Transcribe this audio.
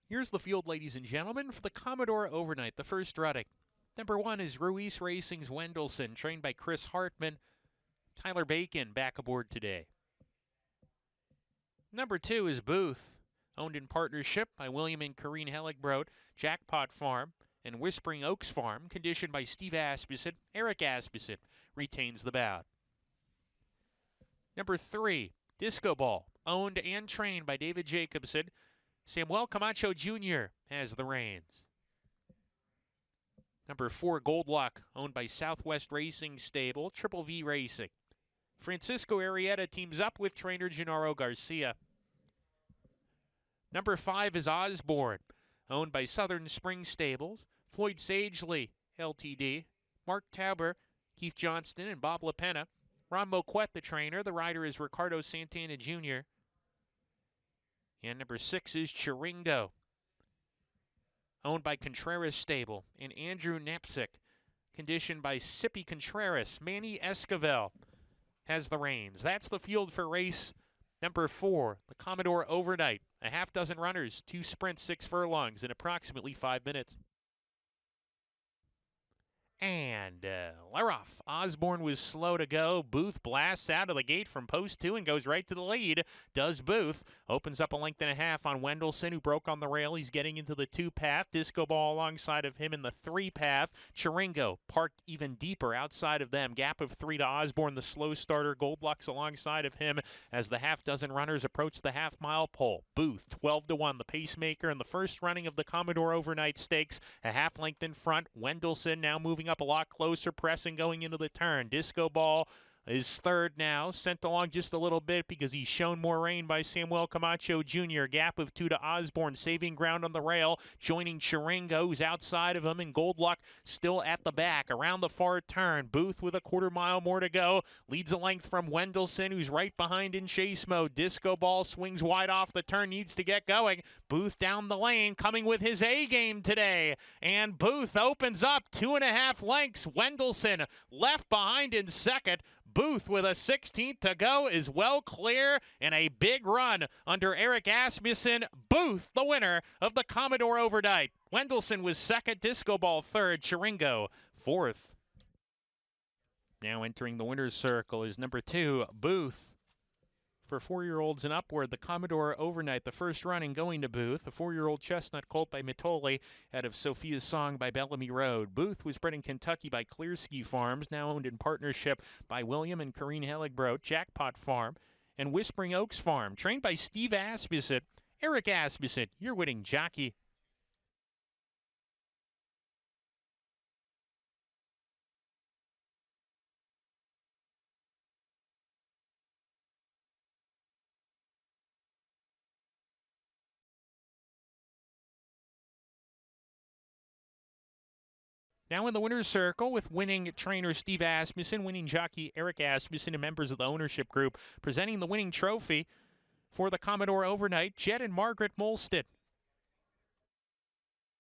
Here's the field, ladies and gentlemen, for the Commodore Overnight, the first running. Number 1 is Ruiz Racing's Wendelson, trained by Chris Hartman. Tyler Bacon back aboard today. Number 2 is Booth, owned in partnership by William and Corrine Helligbrod, Jackpot Farm, and Whispering Oaks Farm, conditioned by Steve Asmussen. Eric Asmussen retains the bout. Number 3, Disco Ball, owned and trained by David Jacobson. Samuel Camacho Jr. has the reins. Number 4, Gold Luck, owned by Southwest Racing Stable, Triple V Racing. Francisco Arrieta teams up with trainer Gennaro Garcia. Number 5 is Osborne, owned by Southern Spring Stables, Floyd Sagely, Ltd., Mark Tauber, Keith Johnston, and Bob LaPena. Ron Moquette, the trainer. The rider is Ricardo Santana Jr. And number 6 is Chiringo, owned by Contreras Stable, and Andrew Napsik, conditioned by Sippy Contreras. Manny Esquivel has the reins. That's the field for race number 4, the Commodore Overnight. A half dozen runners, 2 sprints, 6 furlongs in approximately 5 minutes. And they're off. Osborne was slow to go. Booth blasts out of the gate from post 2 and goes right to the lead. Does Booth. Opens up a length and a half on Wendelson, who broke on the rail. He's getting into the 2 path. Disco Ball alongside of him in the 3 path. Chiringo parked even deeper outside of them. Gap of 3 to Osborne, the slow starter. Gold Luck's alongside of him as the half dozen runners approach the half-mile pole. Booth, 12-1, the pacemaker in the first running of the Commodore Overnight Stakes. A half length in front. Wendelson now moving up a lot closer, pressing going into the turn. Disco Ball is third now, sent along just a little bit because he's shown more rain by Samuel Camacho Jr. Gap of 2 to Osborne, saving ground on the rail, joining Chiringo, who's outside of him, and Gold Luck still at the back. Around the far turn, Booth with a quarter mile more to go, leads a length from Wendelson, who's right behind in chase mode. Disco Ball swings wide off the turn, needs to get going. Booth down the lane, coming with his A game today, and Booth opens up 2.5 lengths. Wendelson left behind in second. Booth with a 16th to go is well clear, and a big run under Eric Asmussen. Booth, the winner of the Commodore Overnight. Wendelson was second, Disco Ball third, Chiringo fourth. Now entering the winner's circle is number 2, Booth. For 4-year-olds and upward, the Commodore Overnight, the first running going to Booth, a 4-year-old chestnut colt by Mitoli out of Sophia's Song by Bellamy Road. Booth was bred in Kentucky by Clearski Farms, now owned in partnership by William and Corrine Helligbrod, Jackpot Farm, and Whispering Oaks Farm, trained by Steve Asmussen. Eric Asmussen, your winning jockey. Now in the winner's circle with winning trainer Steve Asmussen, winning jockey Eric Asmussen, and members of the ownership group, presenting the winning trophy for the Commodore Overnight, Jed and Margaret Molstead.